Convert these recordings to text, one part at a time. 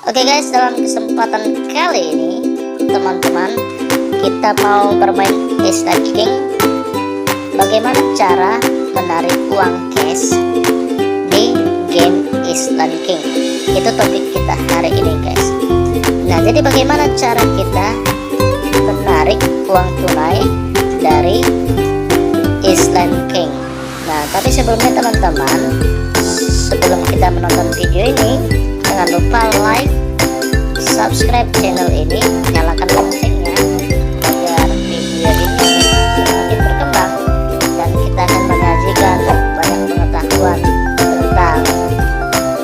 Oke guys, dalam kesempatan kali ini teman-teman, kita mau bermain Island King. Bagaimana cara menarik uang cash di game Island King? Itu topik kita hari ini guys. Nah, jadi bagaimana cara kita menarik uang tunai dari Island King? Nah, tapi sebelumnya teman-teman, sebelum kita menonton video ini, jangan lupa like, subscribe channel ini, nyalakan loncengnya agar video ini semakin berkembang dan kita akan menyajikan banyak pengetahuan tentang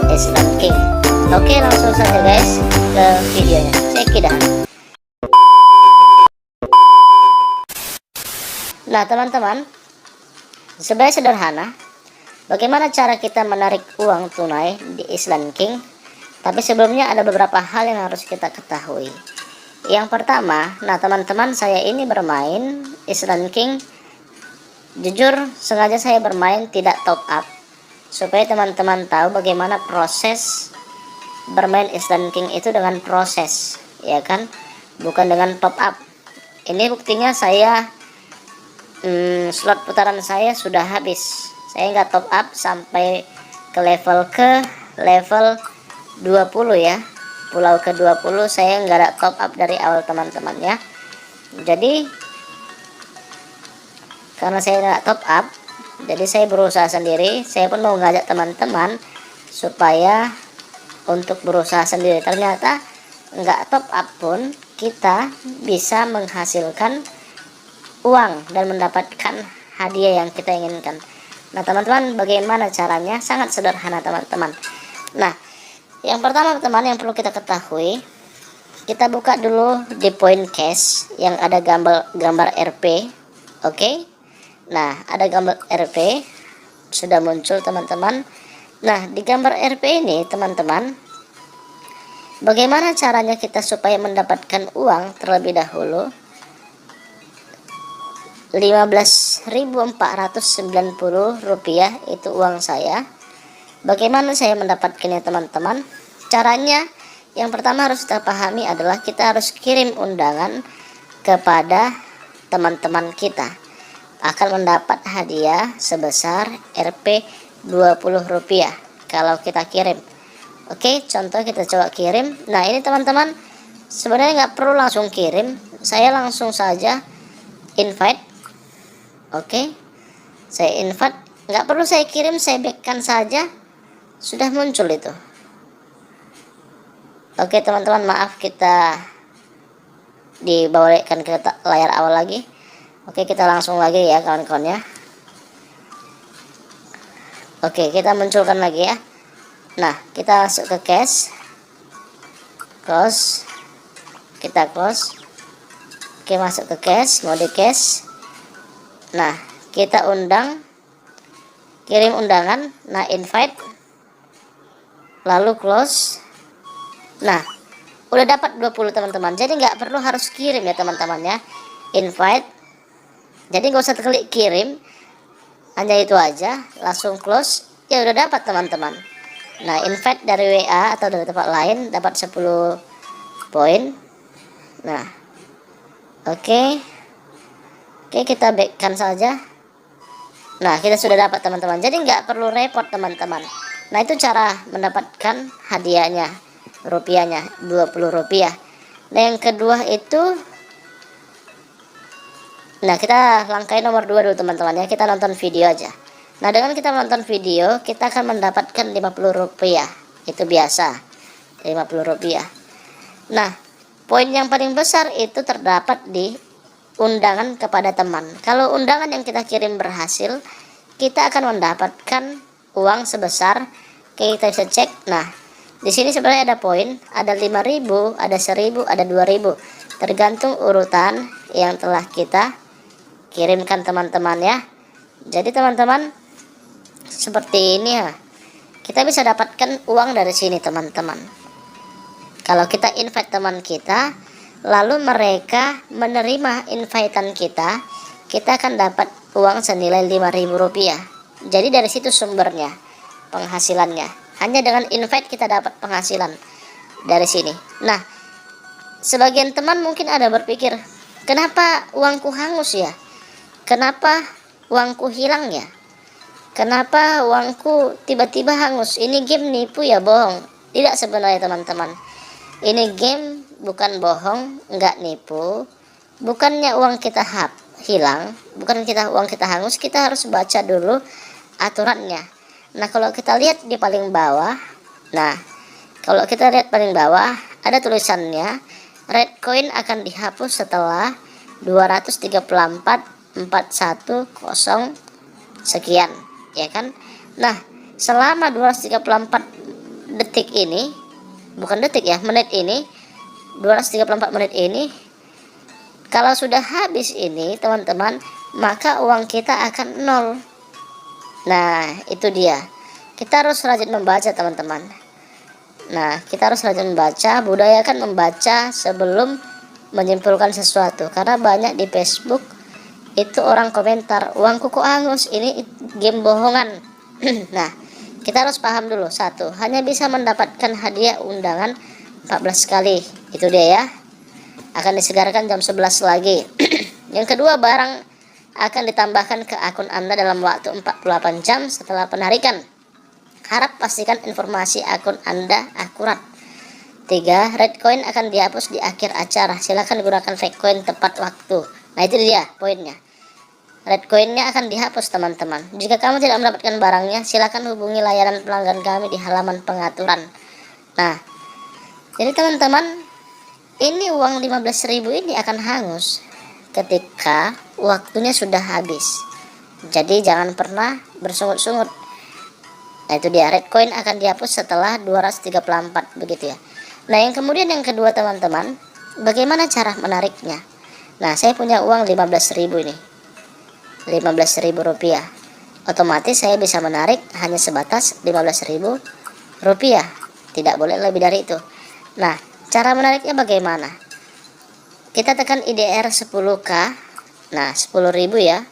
Island King. Oke, langsung saja guys ke videonya. Cekidah. Nah teman-teman, sebenarnya sederhana. Bagaimana cara kita menarik uang tunai di Island King? Tapi sebelumnya ada beberapa hal yang harus kita ketahui. Yang pertama, nah teman-teman, saya ini bermain Island King. Jujur, sengaja saya bermain tidak top up, supaya teman-teman tahu bagaimana proses bermain Island King itu dengan proses, ya kan? Bukan dengan top up. Ini buktinya saya slot putaran saya sudah habis. Saya nggak top up sampai ke level 20 ya. Pulau ke 20 saya nggak ada top up dari awal teman-teman ya. Jadi karena saya nggak top up, jadi saya berusaha sendiri. Saya pun mau ngajak teman-teman supaya untuk berusaha sendiri. Ternyata nggak top up pun kita bisa menghasilkan uang dan mendapatkan hadiah yang kita inginkan. Nah teman-teman, bagaimana caranya? Sangat sederhana teman-teman. Nah, yang pertama teman yang perlu kita ketahui, kita buka dulu di point cash yang ada gambar RP. Oke. Nah, ada gambar RP sudah muncul teman-teman. Nah, di gambar RP ini teman-teman, bagaimana caranya kita supaya mendapatkan uang terlebih dahulu? 15.490 rupiah itu uang saya. Bagaimana saya mendapatkannya teman-teman? Caranya yang pertama harus kita pahami adalah kita harus kirim undangan kepada teman-teman kita, akan mendapat hadiah sebesar Rp 20 rupiah kalau kita kirim. Oke, contoh kita coba kirim. Nah ini teman-teman, sebenarnya nggak perlu langsung kirim, saya langsung saja invite. Oke, saya invite, nggak perlu saya kirim, saya backkan saja, sudah muncul itu. Oke teman-teman, maaf kita dibawakan ke layar awal lagi. Oke, kita langsung lagi ya kawan-kawan ya. Oke, kita munculkan lagi ya. Nah, kita masuk ke cash, close, kita close. Oke, masuk ke cash, mode cash. Nah, kita undang, kirim undangan. Nah, invite, lalu close. Nah, udah dapat 20 teman-teman. Jadi nggak perlu harus kirim ya teman-teman ya. Invite, jadi nggak usah klik kirim, hanya itu aja, langsung close. Ya udah dapat teman-teman. Nah, invite dari WA atau dari tempat lain dapat 10 poin. Nah, oke, kita backkan saja. Nah, kita sudah dapat teman-teman. Jadi nggak perlu repot teman-teman. Nah, itu cara mendapatkan hadiahnya, rupiahnya 20 rupiah. Nah, yang kedua itu, nah kita langkah nomor 2 dulu teman-teman ya. Kita nonton video aja. Nah, dengan kita menonton video, kita akan mendapatkan 50 rupiah. Itu biasa, 50 rupiah. Nah, poin yang paling besar itu terdapat di undangan kepada teman. Kalau undangan yang kita kirim berhasil, kita akan mendapatkan uang sebesar, kita bisa cek. Nah, di sini sebenarnya ada poin, ada 5.000, ada 1.000, ada 2.000, tergantung urutan yang telah kita kirimkan teman-teman ya. Jadi teman-teman, seperti ini ya, kita bisa dapatkan uang dari sini teman-teman. Kalau kita invite teman kita, lalu mereka menerima invitean kita akan dapat uang senilai 5.000 rupiah. Jadi dari situ sumbernya, penghasilannya. Hanya dengan invite kita dapat penghasilan. dari sini. Nah, sebagian teman mungkin ada berpikir, kenapa uangku hangus ya? Kenapa uangku hilang ya? Kenapa uangku tiba-tiba hangus? Ini game nipu ya, bohong? Tidak sebenarnya teman-teman. Ini game bukan bohong, nggak nipu. Bukannya uang kita hilang, bukan uang kita hangus, kita harus baca dulu aturannya. Nah, kalau kita lihat di paling bawah, nah, kalau kita lihat paling bawah ada tulisannya, red coin akan dihapus setelah 234.41 sekian, ya kan? Nah, selama 234 detik ini, bukan detik ya, menit ini, 234 menit ini, kalau sudah habis ini teman-teman, maka uang kita akan nol. Nah, itu dia. Kita harus rajin membaca teman-teman. Nah, kita harus rajin membaca, budayakan membaca sebelum menyimpulkan sesuatu. Karena banyak di Facebook itu orang komentar, uangku kok hangus, ini game bohongan. Nah, kita harus paham dulu. Satu, hanya bisa mendapatkan hadiah undangan 14 kali. Itu dia ya. Akan disegarkan jam 11 lagi. Yang kedua, barang akan ditambahkan ke akun Anda dalam waktu 48 jam setelah penarikan. Harap pastikan informasi akun Anda akurat. 3, red coin akan dihapus di akhir acara. Silakan gunakan fake coin tepat waktu. Nah, itu dia poinnya. Red coinnya akan dihapus teman-teman. Jika kamu tidak mendapatkan barangnya, silakan hubungi layanan pelanggan kami di halaman pengaturan. Nah, jadi teman-teman, ini uang 15.000 ini akan hangus ketika waktunya sudah habis. Jadi jangan pernah bersungut-sungut. Nah, itu dia, red coin akan dihapus setelah 234 begitu ya. Nah, yang kemudian yang kedua teman-teman, bagaimana cara menariknya? Nah, saya punya uang 15.000 ini. 15.000 rupiah. Otomatis saya bisa menarik hanya sebatas 15.000 rupiah. Tidak boleh lebih dari itu. Nah, cara menariknya bagaimana? Kita tekan IDR 10k. Nah, 10.000 ya.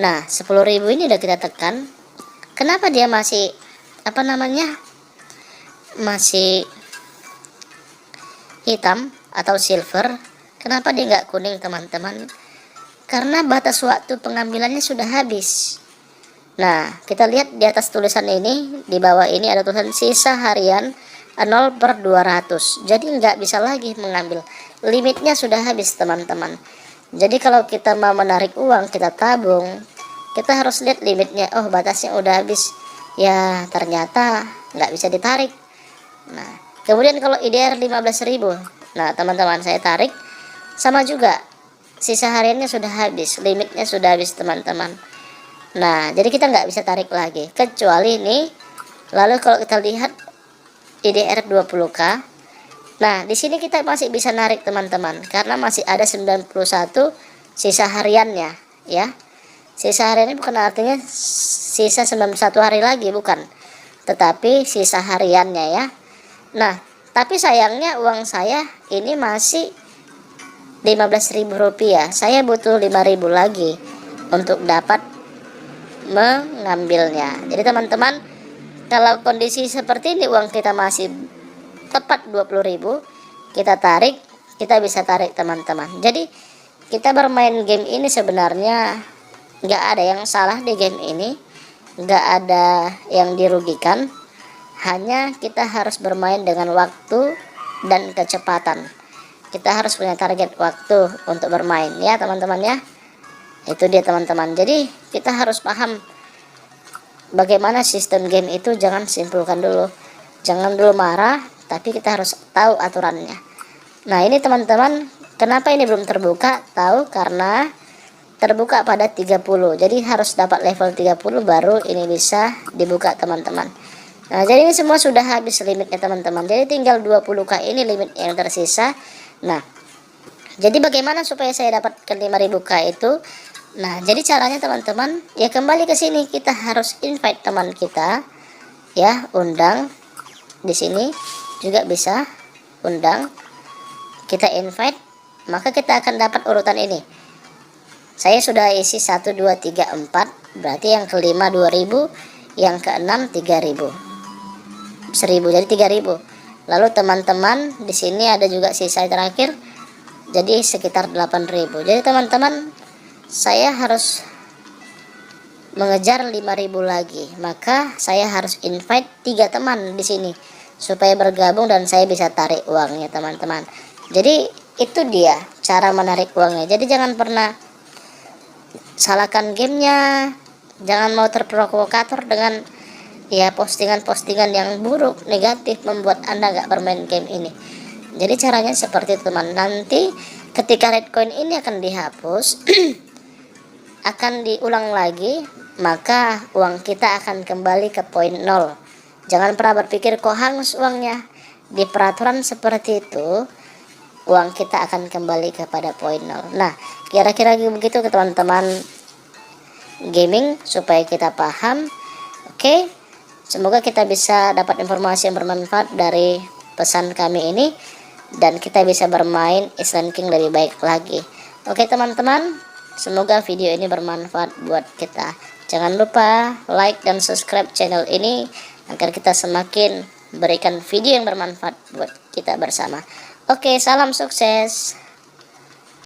Nah, 10.000 ini udah kita tekan. Kenapa dia masih masih hitam atau silver? Kenapa dia nggak kuning teman-teman? Karena batas waktu pengambilannya sudah habis. Nah, kita lihat di atas tulisan ini, di bawah ini ada tulisan sisa harian 0/200. Jadi nggak bisa lagi mengambil. Limitnya sudah habis teman-teman. Jadi kalau kita mau menarik uang, kita tabung, kita harus lihat limitnya. Oh, batasnya udah habis. Ya, ternyata nggak bisa ditarik. Nah, kemudian kalau IDR 15.000. Nah, teman-teman, saya tarik sama juga. Sisa hariannya sudah habis, limitnya sudah habis teman-teman. Nah, jadi kita nggak bisa tarik lagi. Kecuali ini. Lalu kalau kita lihat IDR 20k. Nah, di sini kita masih bisa narik teman-teman. Karena masih ada 91 sisa hariannya. Ya. Sisa hariannya bukan artinya sisa 91 hari lagi, bukan. Tetapi sisa hariannya ya. Nah, tapi sayangnya uang saya ini masih 15.000 rupiah. Saya butuh 5.000 lagi untuk dapat mengambilnya. Jadi teman-teman, kalau kondisi seperti ini uang kita masih tepat 20.000, kita tarik, kita bisa tarik teman-teman. Jadi kita bermain game ini sebenarnya nggak ada yang salah di game ini, nggak ada yang dirugikan. Hanya kita harus bermain dengan waktu dan kecepatan. Kita harus punya target waktu untuk bermain ya teman-teman ya. Itu dia teman-teman. Jadi kita harus paham bagaimana sistem game itu. Jangan simpulkan dulu, jangan dulu marah, tapi kita harus tahu aturannya. Nah, ini teman-teman, kenapa ini belum terbuka? Tahu, karena terbuka pada 30. Jadi harus dapat level 30 baru ini bisa dibuka teman-teman. Nah, jadi ini semua sudah habis limitnya teman-teman. Jadi tinggal 20k ini limit yang tersisa. Nah, jadi bagaimana supaya saya dapatkan 5.000k itu? Nah, jadi caranya teman-teman, ya kembali ke sini, kita harus invite teman kita, ya, undang. Di sini juga bisa undang, kita invite, maka kita akan dapat urutan ini. Saya sudah isi 1, 2, 3, 4, berarti yang kelima 2.000, yang keenam 3.000, 1.000, jadi 3.000. Lalu teman-teman di sini ada juga sisa terakhir, jadi sekitar 8.000. Jadi teman-teman, saya harus mengejar 5.000 lagi, maka saya harus invite 3 teman di sini supaya bergabung dan saya bisa tarik uangnya teman-teman. Jadi itu dia cara menarik uangnya. Jadi jangan pernah salahkan gamenya, jangan mau terprovokator dengan ya postingan-postingan yang buruk, negatif, membuat Anda nggak bermain game ini. Jadi caranya seperti itu teman. Nanti ketika Redcoin ini akan dihapus akan diulang lagi, maka uang kita akan kembali ke poin 0. Jangan pernah berpikir kok hangus uangnya. Di peraturan seperti itu, uang kita akan kembali kepada poin 0. Nah, kira-kira begitu ke teman-teman gaming supaya kita paham. Oke, semoga kita bisa dapat informasi yang bermanfaat dari pesan kami ini dan kita bisa bermain Island King lebih baik lagi. Oke teman-teman, semoga video ini bermanfaat buat kita. Jangan lupa like dan subscribe channel ini agar kita semakin berikan video yang bermanfaat buat kita bersama. Oke, salam sukses.